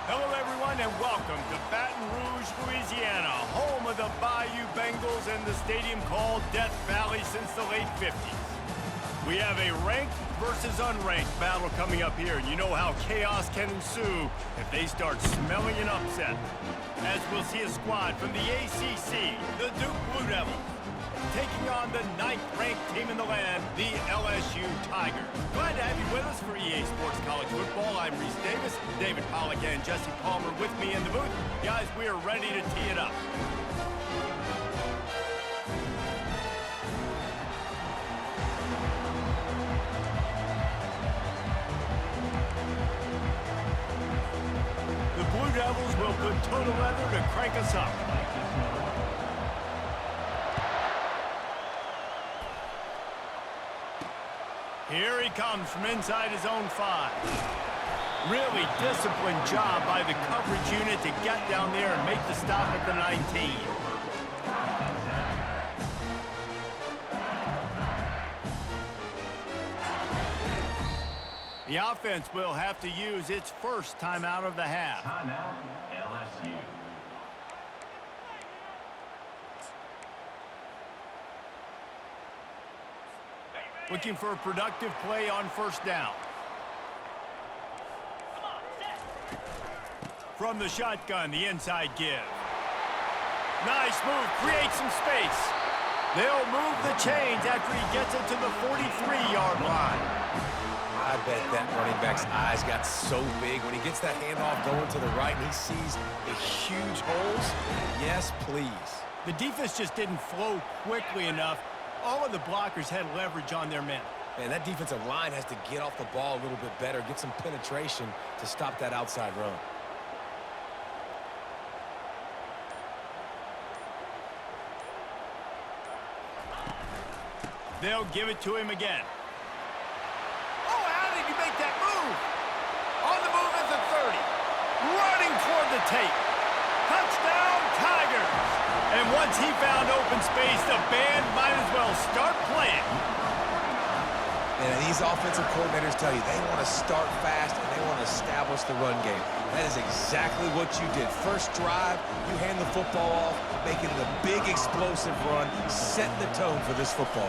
Hello, everyone, and welcome to Baton Rouge, Louisiana, home of the Bayou Bengals and the stadium called Death Valley since the late 50s. We have a ranked versus unranked battle coming up here, and you know how chaos can ensue if they start smelling an upset. As we'll see a squad from the ACC, the Duke Blue Devils, taking on the 9th-ranked team in the land, the LSU Tigers. Glad to have you with us for EA Sports College Football. I'm Reese Davis, David Pollack and Jesse Palmer with me in the booth. Guys, we are ready to tee it up. The Blue Devils will put toe to leather to crank us up. Here he comes from inside his own 5. Really disciplined job by the coverage unit to get down there and make the stop at the 19. The offense will have to use its first timeout of the half. Timeout, LSU. Looking for a productive play on first down. From the shotgun, the inside give. Nice move, creates some space. They'll move the chains after he gets it to the 43-yard line. I bet that running back's eyes got so big when he gets that handoff going to the right and he sees the huge holes. Yes, please. The defense just didn't flow quickly enough. All of the blockers had leverage on their men. Man, that defensive line has to get off the ball a little bit better, get some penetration to stop that outside run. They'll give it to him again. Oh, how did he make that move? On the move at the 30. Running toward the tape. Touchdown, Tigers! And once he found open space, the band might as well start playing. And these offensive coordinators tell you they want to start fast and they want to establish the run game. That is exactly what you did. First drive, you hand the football off, making the big explosive run, setting the tone for this football.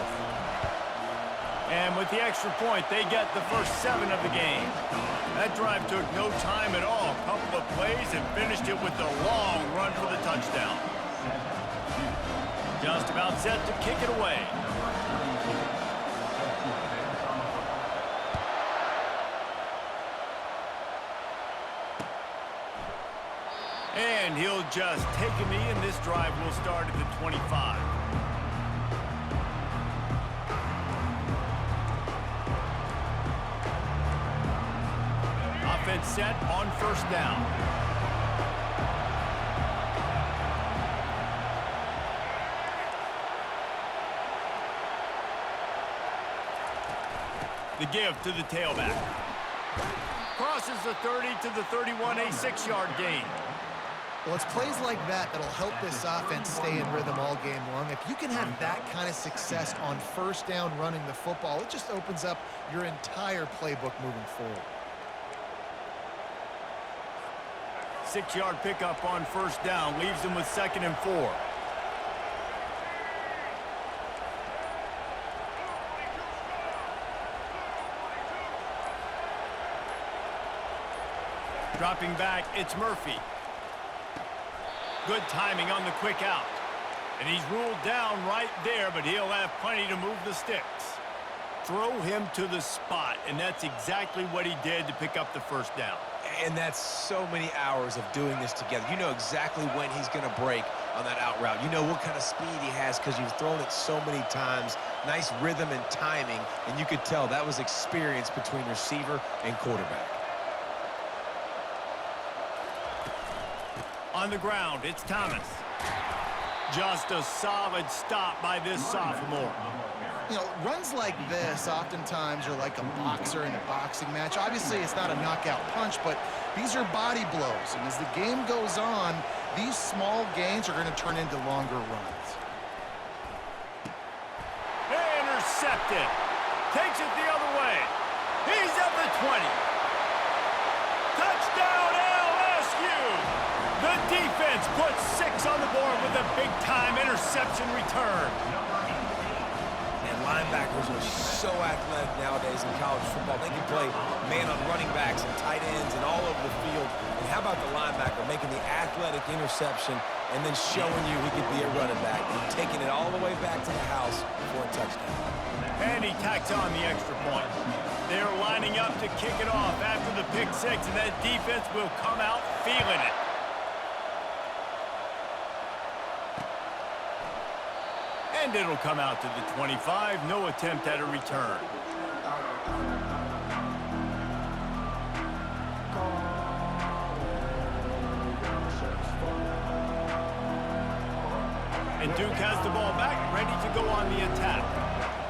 And with the extra point, they get the first 7 of the game. That drive took no time at all. A couple of plays and finished it with a long run for the touchdown. Just about set to kick it away. And he'll just take a knee, and this drive will start at the 25. Offense set on first down. The give to the tailback. Crosses the 30 to the 31, a 6-yard gain. Well, it's plays like that that'll help this offense stay in rhythm all game long. If you can have that kind of success on first down running the football, it just opens up your entire playbook moving forward. 6-yard pickup on first down leaves them with 2nd and 4. Dropping back, it's Murphy. Good timing on the quick out. And he's ruled down right there, but he'll have plenty to move the sticks. Throw him to the spot, and that's exactly what he did to pick up the first down. And that's so many hours of doing this together. You know exactly when he's going to break on that out route. You know what kind of speed he has because you've thrown it so many times. Nice rhythm and timing, and you could tell that was experience between receiver and quarterback. On the ground, it's Thomas. Just a solid stop by this sophomore. You know, runs like this oftentimes are like a boxer in a boxing match. Obviously, it's not a knockout punch, but these are body blows. And as the game goes on, these small gains are going to turn into longer runs. Intercepted. Takes it the other way. He's at the 20. Touchdown, LSU! defense puts 6 on the board with a big-time interception return. And linebackers are so athletic nowadays in college football. They can play man on running backs and tight ends and all over the field. And how about the linebacker making the athletic interception and then showing you he could be a running back, taking it all the way back to the house for a touchdown. And he tacks on the extra point. They're lining up to kick it off after the pick 6, and that defense will come out feeling it. And it'll come out to the 25. No attempt at a return. And Duke has the ball back, ready to go on the attack.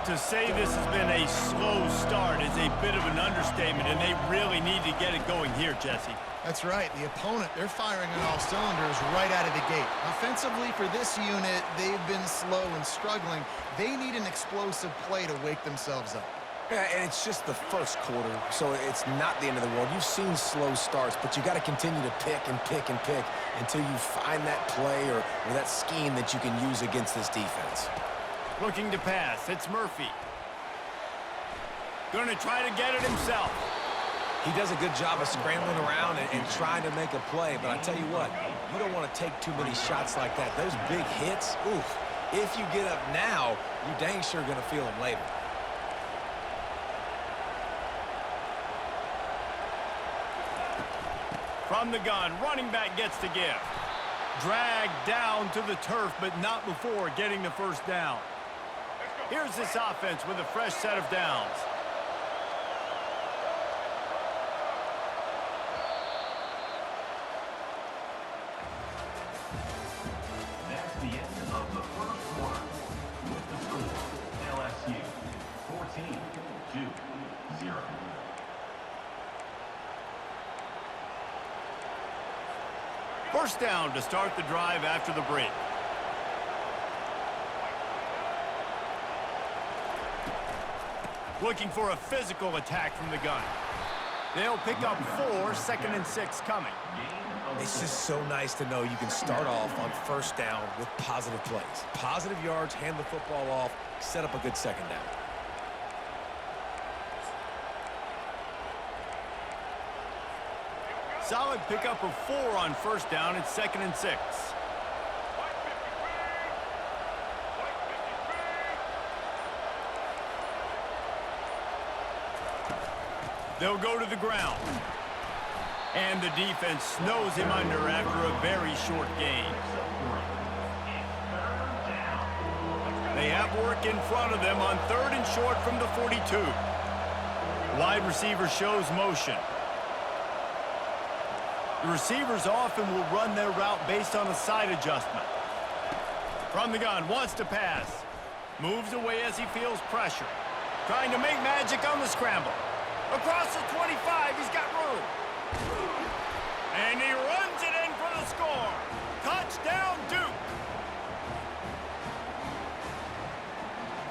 To say this has been a slow start is a bit of an understatement, and they really need to get it going here, Jesse. That's right. The opponent, they're firing on all cylinders right out of the gate. Offensively, for this unit, they've been slow and struggling. They need an explosive play to wake themselves up. Yeah, and it's just the first quarter, so it's not the end of the world. You've seen slow starts, but you got to continue to pick and pick and pick until you find that play or that scheme that you can use against this defense. Looking to pass, it's Murphy. Going to try to get it himself. He does a good job of scrambling around and trying to make a play, but I tell you what, you don't want to take too many shots like that. Those big hits, oof. If you get up now, you're dang sure going to feel them later. From the gun, running back gets to give. Dragged down to the turf, but not before getting the first down. Here's this offense with a fresh set of downs. That's the end of the first quarter. With the score, LSU 14-0. First down to start the drive after the break. Looking for a physical attack from the gun. They'll pick up 4, 2nd and 6 coming. It's just so nice to know you can start off on first down with positive plays. Positive yards, hand the football off, set up a good second down. Solid pickup of 4 on first down. It's 2nd and 6. They'll go to the ground. And the defense snows him under after a very short gain. They have work in front of them on 3rd and short from the 42. Wide receiver shows motion. The receivers often will run their route based on a side adjustment. From the gun, wants to pass. Moves away as he feels pressure. Trying to make magic on the scramble. Across the 25, he's got room. And he runs it in for the score. Touchdown, Duke.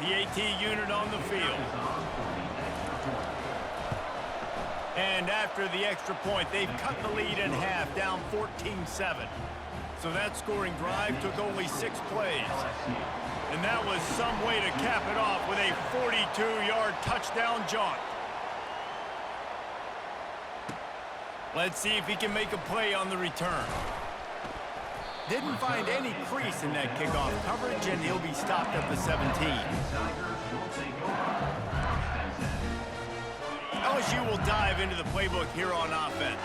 The AT unit on the field. And after the extra point, they've cut the lead in half, down 14-7. So that scoring drive took only 6 plays. And that was some way to cap it off with a 42-yard touchdown jaunt. Let's see if he can make a play on the return. Didn't find any crease in that kickoff coverage, and he'll be stopped at the 17. LSU will dive into the playbook here on offense.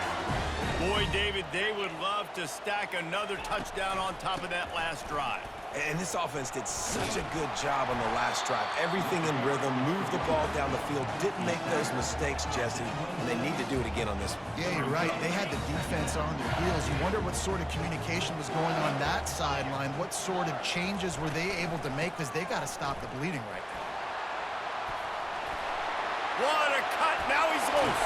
Boy, David, they would love to stack another touchdown on top of that last drive. And this offense did such a good job on the last drive. Everything in rhythm, moved the ball down the field, didn't make those mistakes, Jesse. And they need to do it again on this one. Yeah, you're right. They had the defense on their heels. You wonder what sort of communication was going on that sideline. What sort of changes were they able to make? Because they got to stop the bleeding right now. What a cut. Now he's loose.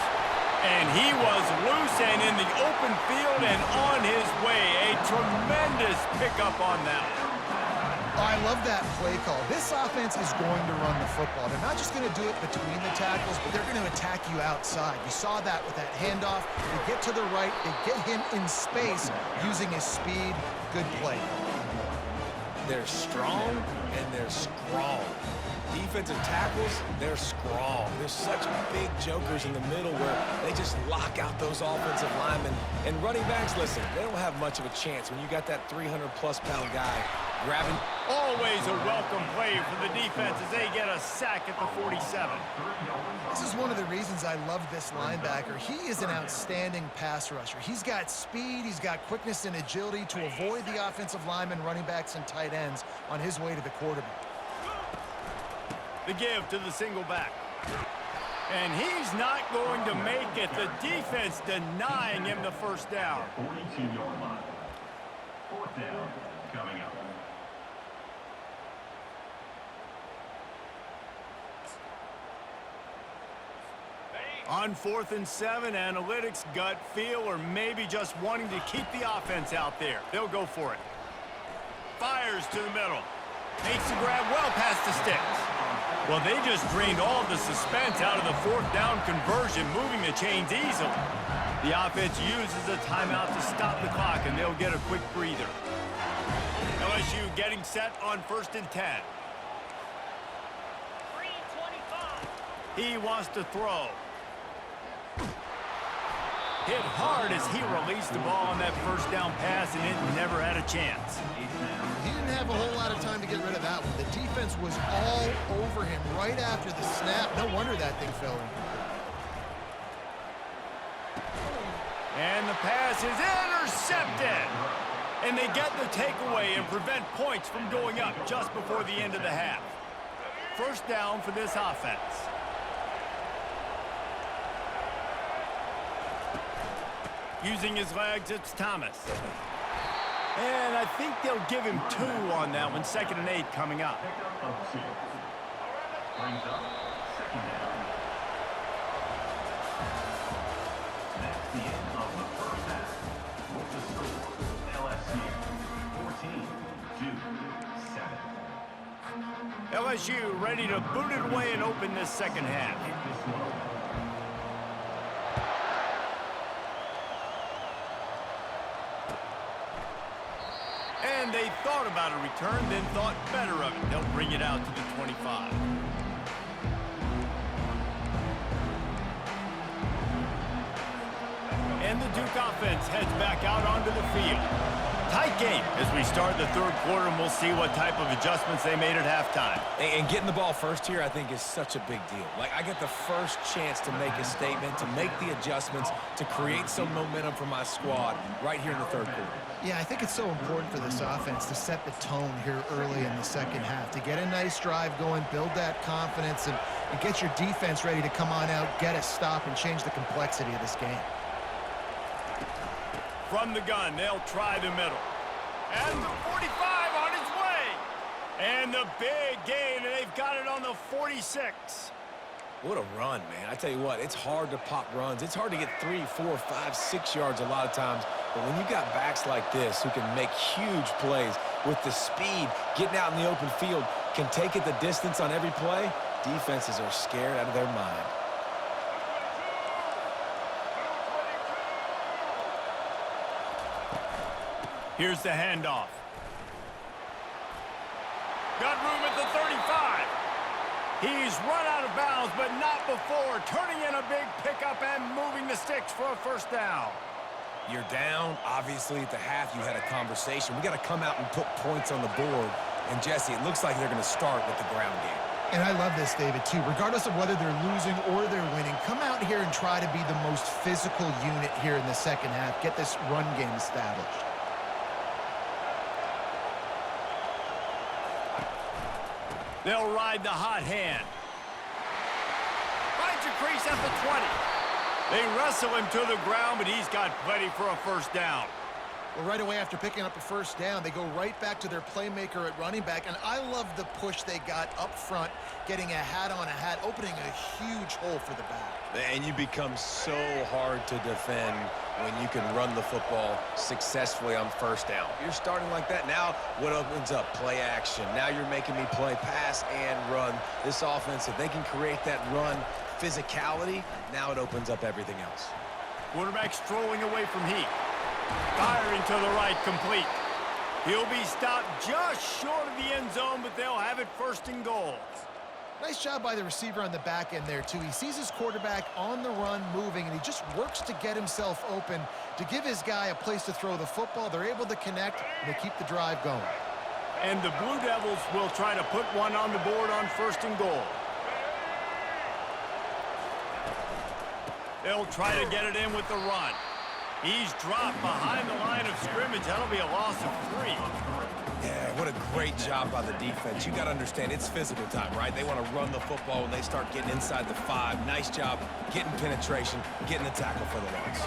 And he was loose and in the open field and on his way. A tremendous pickup on that. Oh, I love that play call. This offense is going to run the football. They're not just going to do it between the tackles, but they're going to attack you outside. You saw that with that handoff. They get to the right. They get him in space using his speed. Good play. They're strong and they're strong. Defensive tackles, they're strong. There's such big jokers in the middle where they just lock out those offensive linemen. And running backs, listen, they don't have much of a chance when you got that 300-plus-pound guy grabbing. Always a welcome play for the defense as they get a sack at the 47. This is one of the reasons I love this linebacker. He is an outstanding pass rusher. He's got speed, he's got quickness and agility to avoid the offensive linemen, running backs, and tight ends on his way to the quarterback. The give to the single back. And he's not going to make it. The defense denying him the first down. 42-yard line. Fourth down coming up. On 4th and 7, analytics, gut feel, or maybe just wanting to keep the offense out there. They'll go for it. Fires to the middle. Makes the grab well past the sticks. Well, they just drained all of the suspense out of the 4th down conversion, moving the chains easily. The offense uses a timeout to stop the clock, and they'll get a quick breather. LSU getting set on 1st and 10. He wants to throw. Hit hard as he released the ball on that first down pass, and it never had a chance. He didn't have a whole lot of time to get rid of that one. The defense was all over him right after the snap. No wonder that thing fell incomplete. And the pass is intercepted. And they get the takeaway and prevent points from going up just before the end of the half. First down for this offense. Using his legs, it's Thomas. And I think they'll give him 2 on that one. 2nd and 8 coming up. Brings up second down. That's the end of the first half. With the score, LSU 14-7. LSU ready to boot it away and open this second half. And they thought about a return, then thought better of it. They'll bring it out to the 25. And the Duke offense heads back out onto the field. Tight game as we start the 3rd quarter, and we'll see what type of adjustments they made at halftime. And getting the ball first here, I think, is such a big deal. Like, I get the first chance to make a statement, to make the adjustments, to create some momentum for my squad right here in the 3rd quarter. Yeah, I think it's so important for this offense to set the tone here early in the second half, to get a nice drive going, build that confidence, and get your defense ready to come on out, get a stop, and change the complexity of this game. From the gun, they'll try the middle. And the 45 on its way. And the big gain, and they've got it on the 46. What a run, man. I tell you what, it's hard to pop runs. It's hard to get 3, 4, 5, 6 yards a lot of times. But when you got backs like this who can make huge plays with the speed, getting out in the open field, can take it the distance on every play, defenses are scared out of their mind. Here's the handoff. Got room at the 35. He's run out of bounds, but not before turning in a big pickup and moving the sticks for a first down. You're down. Obviously, at the half, you had a conversation. We got to come out and put points on the board. And, Jesse, it looks like they're going to start with the ground game. And I love this, David, too. Regardless of whether they're losing or they're winning, come out here and try to be the most physical unit here in the second half. Get this run game established. They'll ride the hot hand. Finds a crease at the 20. They wrestle him to the ground, but he's got plenty for a first down. Well, right away after picking up a first down, they go right back to their playmaker at running back. And I love the push they got up front, getting a hat on a hat, opening a huge hole for the back. And you become so hard to defend when you can run the football successfully on first down. You're starting like that. Now what opens up? Play action. Now you're making me play pass and run. This offense, if they can create that run physicality, now it opens up everything else. Quarterback strolling away from Heat. Firing to the right, complete. He'll be stopped just short of the end zone, but they'll have it first and goal. Nice job by the receiver on the back end there, too. He sees his quarterback on the run moving, and he just works to get himself open to give his guy a place to throw the football. They're able to connect, and they keep the drive going. And the Blue Devils will try to put one on the board on first and goal. They'll try to get it in with the run. He's dropped behind the line of scrimmage. That'll be a loss of 3. Yeah, what a great job by the defense. You got to understand, it's physical time, right? They want to run the football when they start getting inside the 5. Nice job getting penetration, getting the tackle for the loss.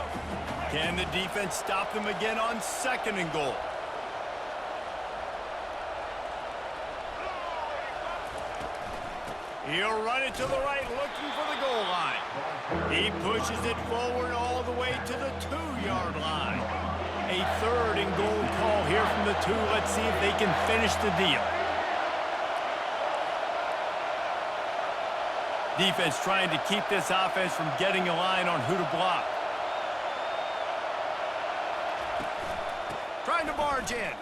Can the defense stop them again on second and goal? He'll run it to the right, looking for the goal line. He pushes it forward all the way to the 2-yard line. A third and goal call here from the 2. Let's see if they can finish the deal. Defense trying to keep this offense from getting a line on who to block. Trying to barge in.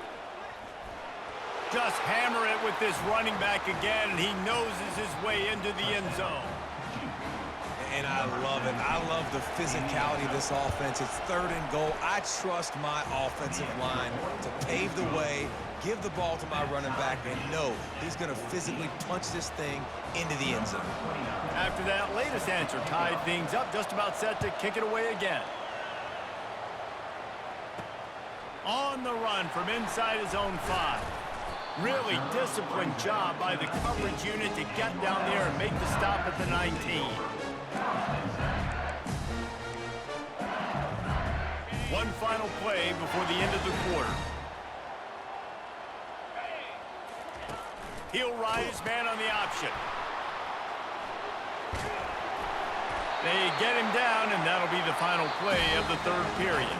Just hammer it with this running back again, and he noses his way into the end zone. And I love it. I love the physicality of this offense. It's third and goal. I trust my offensive line to pave the way, give the ball to my running back, and know he's going to physically punch this thing into the end zone. After that latest answer tied things up, just about set to kick it away again. On the run from inside his own 5. Really disciplined job by the coverage unit to get down there and make the stop at the 19. One final play before the end of the quarter. He'll rise man on the option. They get him down, and that'll be the final play of the third period.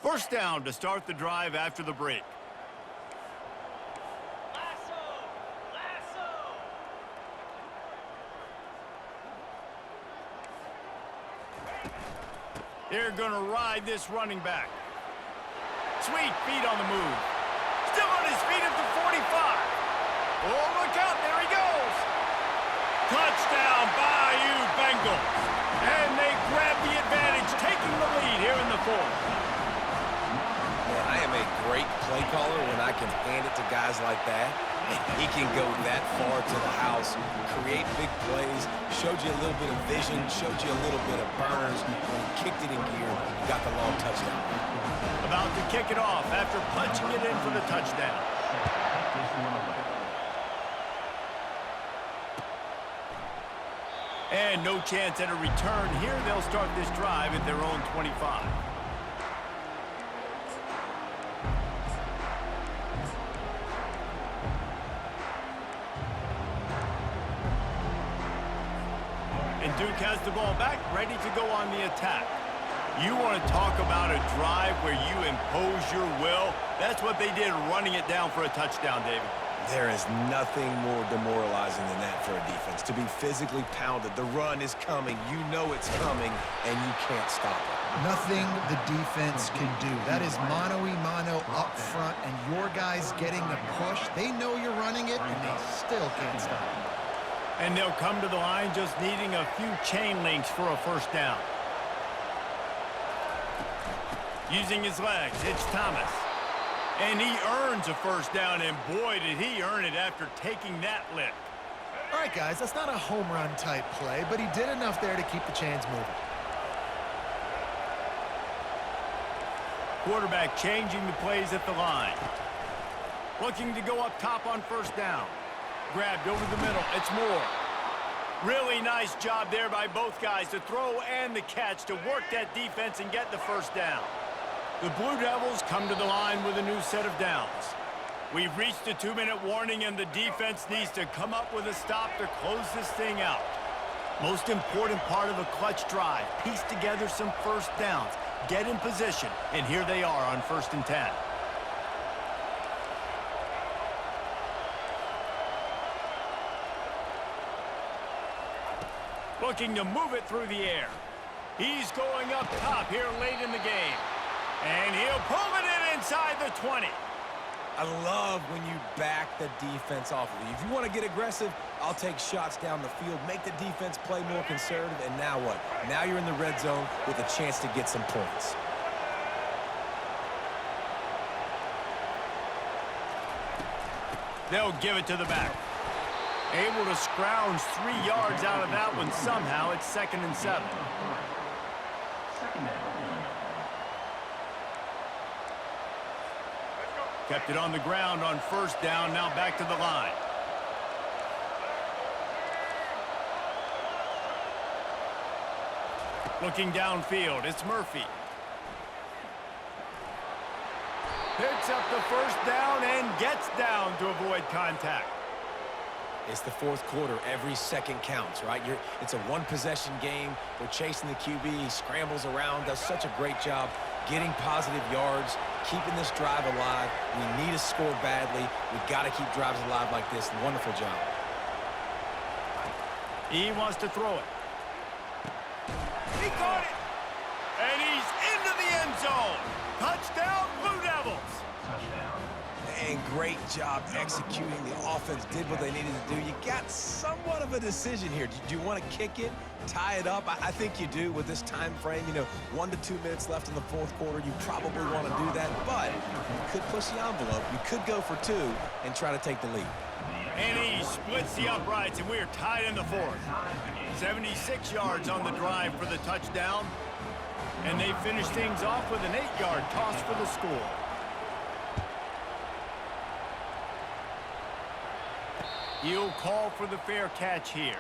First down to start the drive after the break. They're going to ride this running back. Sweet feet on the move. Still on his feet at the 45. Oh, look out. There he goes. Touchdown, Bayou Bengals. And they grab the advantage, taking the lead here in the 4th. I am a great play caller when I can hand it to guys like that. He can go that far to the house, create big plays, showed you a little bit of vision, showed you a little bit of burns. When he kicked it in gear, he got the long touchdown. About to kick it off after punching it in for the touchdown. And no chance at a return here. They'll start this drive at their own 25. And Duke has the ball back, ready to go on the attack. You want to talk about a drive where you impose your will? That's what they did, running it down for a touchdown, David. There is nothing more demoralizing than that for a defense, to be physically pounded. The run is coming. You know it's coming, and you can't stop it. Nothing the defense can do. That is mano-a-mano up front, and your guys getting the push. They know you're running it, and they still can't stop it. And they'll come to the line just needing a few chain links for a first down. Using his legs, it's Thomas. And he earns a first down, and boy, did he earn it after taking that lift. All right, guys, that's not a home run type play, but he did enough there to keep the chains moving. Quarterback changing the plays at the line. Looking to go up top on first down. Grabbed over the middle. It's Moore. Really nice job there by both guys to throw and the catch to work that defense and get the first down. The Blue Devils come to the line with a new set of downs. We've reached a 2-minute warning, and the defense needs to come up with a stop to close this thing out. Most important part of a clutch drive, piece together some first downs, get in position, and here they are on 1st and 10. Looking to move it through the air. He's going up top here late in the game. And he'll pull it in inside the 20. I love when you back the defense off of you. If you want to get aggressive, I'll take shots down the field, make the defense play more conservative, and now what? Now you're in the red zone with a chance to get some points. They'll give it to the back. Able to scrounge 3 yards out of that one somehow. It's 2nd and 7. Kept it on the ground on first down, now back to the line. Looking downfield, it's Murphy. Picks up the first down and gets down to avoid contact. It's the 4th quarter. Every second counts, right? It's a one-possession game. We're chasing the QB. He scrambles around, does such a great job getting positive yards, keeping this drive alive. We need to score badly. We've got to keep drives alive like this. Wonderful job. He wants to throw it. He caught it. And he's into the end zone. Touchdown, Blue Devils. And great job executing. The offense did what they needed to do. You got somewhat of a decision here. Do you want to kick it, tie it up? I think you do with this time frame. 1 to 2 minutes left in the 4th quarter. You probably want to do that, but you could push the envelope. You could go for 2 and try to take the lead. And he splits the uprights, and we're tied in the 4th. 76 yards on the drive for the touchdown. And they finish things off with an 8-yard toss for the score. He'll call for the fair catch here.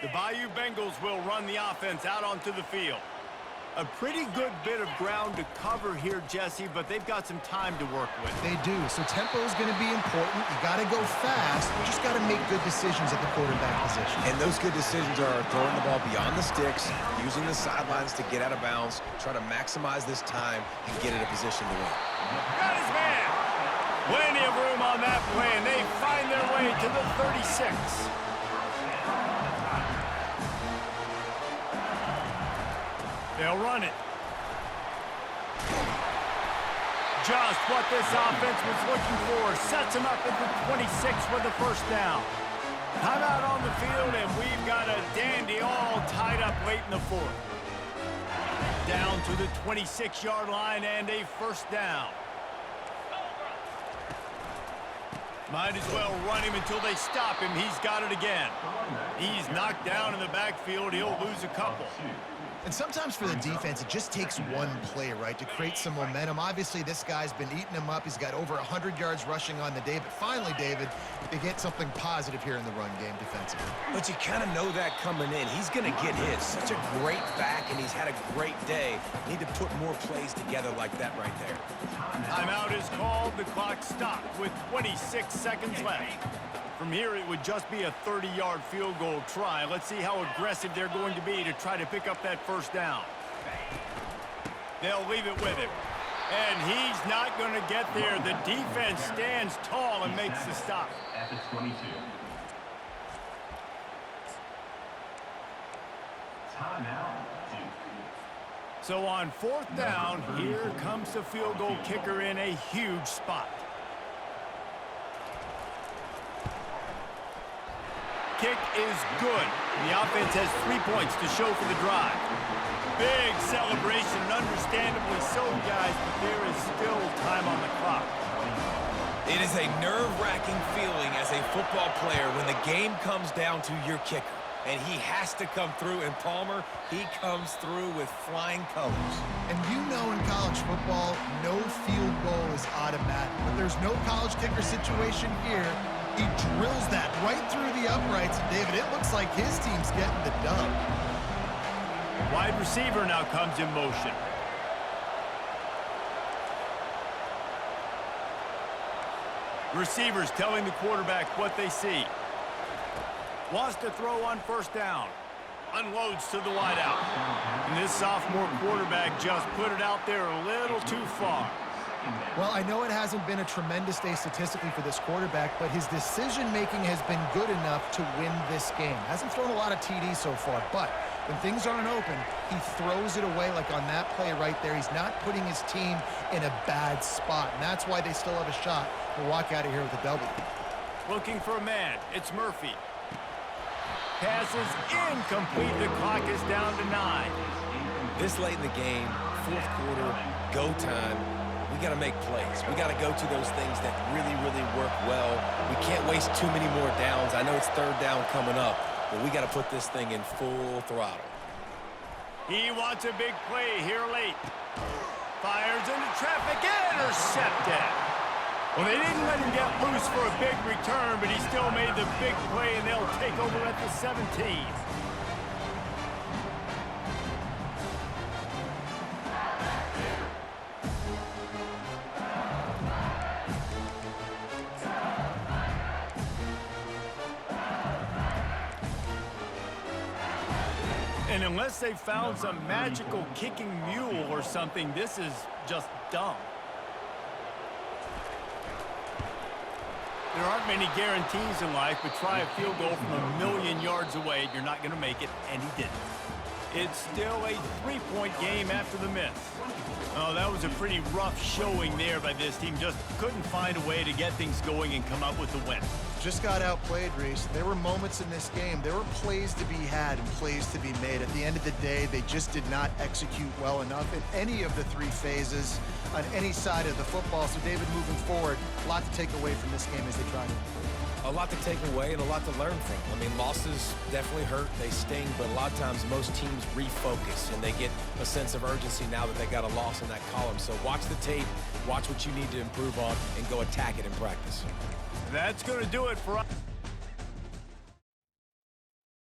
The Bayou Bengals will run the offense out onto the field. A pretty good bit of ground to cover here, Jesse, but they've got some time to work with. They do, so tempo is going to be important. You got to go fast. You just got to make good decisions at the quarterback position. And those good decisions are throwing the ball beyond the sticks, using the sidelines to get out of bounds, try to maximize this time and get in a position to win. Got his man. Plenty of room on that play, and they find their way to the 36. They'll run it. Just what this offense was looking for. Sets him up at the 26 with the first down. Timeout on the field, and we've got a dandy all tied up late in the 4th. Down to the 26-yard line and a first down. Might as well run him until they stop him. He's got it again. He's knocked down in the backfield. He'll lose a couple. And sometimes for the defense, it just takes one play, right, to create some momentum. Obviously, this guy's been eating him up. He's got over 100 yards rushing on the day. But finally, David, they get something positive here in the run game defensively. But you kind of know that coming in. He's going to get his. Such a great back, and he's had a great day. Need to put more plays together like that right there. Timeout is called. The clock stopped with 26 seconds left. From here, it would just be a 30-yard field goal try. Let's see how aggressive they're going to be to try to pick up that first down. They'll leave it with him. And he's not going to get there. The defense stands tall and makes the stop. At the 22. Timeout. So on fourth down, here comes the field goal kicker in a huge spot. Kick is good. The offense has 3 points to show for the drive. Big celebration, and understandably so, guys, but there is still time on the clock. It is a nerve-wracking feeling as a football player when the game comes down to your kicker. And he has to come through, and Palmer, he comes through with flying colors. And you know in college football, no field goal is automatic. But there's no college kicker situation here. He drills that right through the uprights, and David, it looks like his team's getting the dub. Wide receiver now comes in motion. Receivers telling the quarterback what they see. Wants to throw on first down. Unloads to the wideout. And this sophomore quarterback just put it out there a little too far. Well, I know it hasn't been a tremendous day statistically for this quarterback, but his decision-making has been good enough to win this game. Hasn't thrown a lot of TDs so far, but when things aren't open, he throws it away like on that play right there. He's not putting his team in a bad spot, and that's why they still have a shot to walk out of here with a W. Looking for a man. It's Murphy. Passes incomplete. The clock is down to 9. This late in the game, fourth quarter, go time, we got to make plays. We got to go to those things that really, really work well. We can't waste too many more downs. I know it's third down coming up, but we got to put this thing in full throttle. He wants a big play here late. Fires into traffic. Intercepted. Well, they didn't let him get loose for a big return, but he still made the big play, and they'll take over at the 17. And unless they found some magical kicking mule or something, this is just dumb. There aren't many guarantees in life, but try a field goal from 1,000,000 yards away. You're not going to make it, and he didn't. It's still a 3-point game after the miss. Oh, that was a pretty rough showing there by this team. Just couldn't find a way to get things going and come up with the win. Just got outplayed, Reese. There were moments in this game. There were plays to be had and plays to be made. At the end of the day, they just did not execute well enough in any of the 3 phases on any side of the football. So, David, moving forward, a lot to take away from this game as they try to improve. A lot to take away and a lot to learn from. I mean, losses definitely hurt, they sting, but a lot of times most teams refocus and they get a sense of urgency now that they got a loss in that column. So watch the tape, watch what you need to improve on, and go attack it in practice. That's going to do it for us.